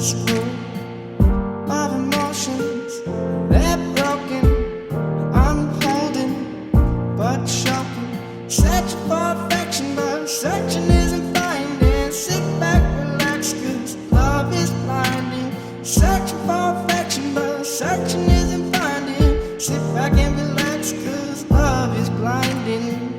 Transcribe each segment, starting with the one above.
screw of emotions. They're broken, I'm holding, but choking. Searching for affection, but searching isn't finding. Sit back, relax, cause love is blinding. Searching for affection, but searching isn't finding. Sit back and relax, cause love is blinding.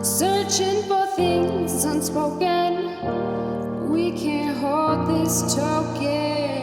Searching for things unspoken. We can't hold this token.